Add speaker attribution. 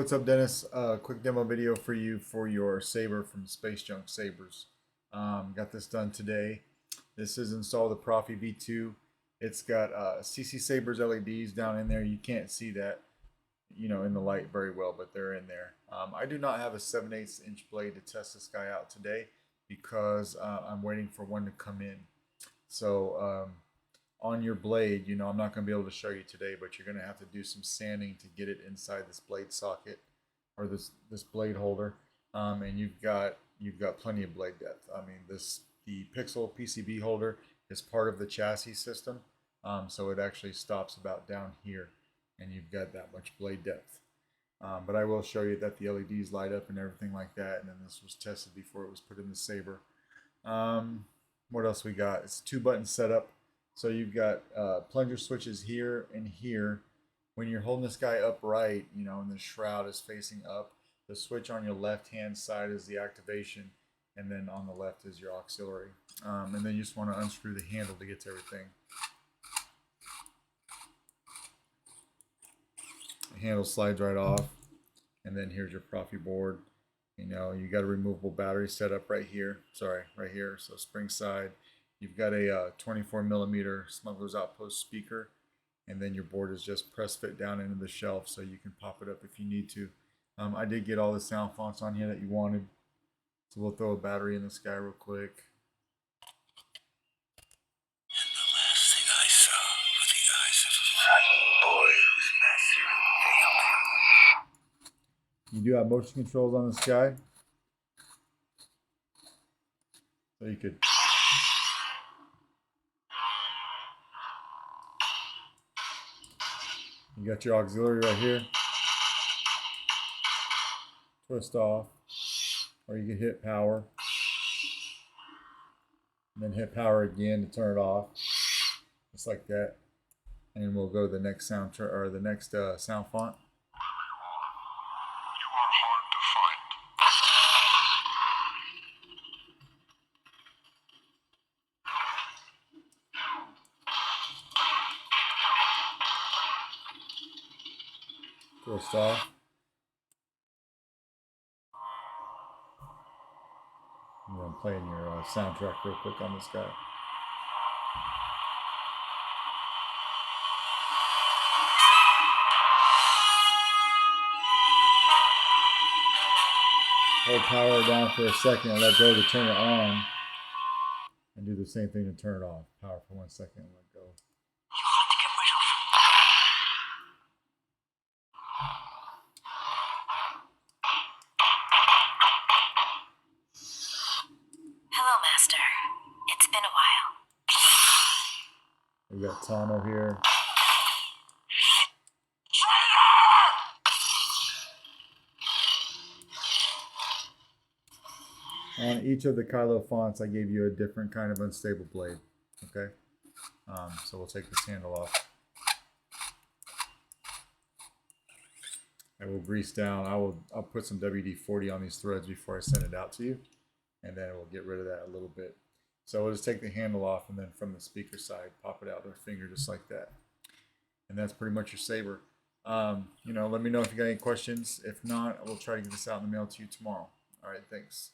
Speaker 1: what's up, Dennis? Quick demo video for you for your Saber from Space Junk Sabers. Got this done today. This is installed the Proffie V2. It's got CC Sabers LEDs down in there. You can't see that, in the light very well, but they're in there. I do not have a 7/8 inch blade to test this guy out today because I'm waiting for one to come in. So on your blade, I'm not going to be able to show you today, but you're going to have to do some sanding to get it inside this blade socket or this blade holder. And you've got plenty of blade depth. I mean, the Pixel PCB holder is part of the chassis system, so it actually stops about down here, and you've got that much blade depth. But I will show you that the LEDs light up and everything like that, and then this was tested before it was put in the Saber. What else we got? It's a 2-button setup. So you've got plunger switches here and here. When you're holding this guy upright, and the shroud is facing up, the switch on your left-hand side is the activation, and then on the left is your auxiliary. And then you just want to unscrew the handle to get to everything. The handle slides right off, and then here's your Proffie board. You got a removable battery set up right here. Sorry, right here. So spring side. You've got a 24mm Smuggler's Outpost speaker, and then your board is just press fit down into the shelf, so you can pop it up if you need to. I did get all the sound fonts on here that you wanted, so we'll throw a battery in this guy real quick.
Speaker 2: And the last thing I saw were the eyes of a frightened boy whose master failed him.
Speaker 1: You do have motion controls on this guy, so you could you got your auxiliary right here. Twist off, or you can hit power, and then hit power again to turn it off, just like that. And we'll go to the next sound sound font.
Speaker 2: You are hard to find.
Speaker 1: Twist off. I'm playing your soundtrack real quick on this guy. Hold power down for a second and let go to turn it on. And do the same thing to turn it off. Power for 1 second and let go.
Speaker 2: You want to get rid of.
Speaker 3: Hello, Master. It's been a while.
Speaker 1: We got Tomo here. On each of the Kylo fonts, I gave you a different kind of unstable blade. Okay, so we'll take this handle off. I will grease down. I'll put some WD-40 on these threads before I send it out to you, and then we'll get rid of that a little bit. So we'll just take the handle off, and then from the speaker side, pop it out with our finger just like that. And that's pretty much your Saber. Let me know if you got any questions. If not, I will try to get this out in the mail to you tomorrow. All right, thanks.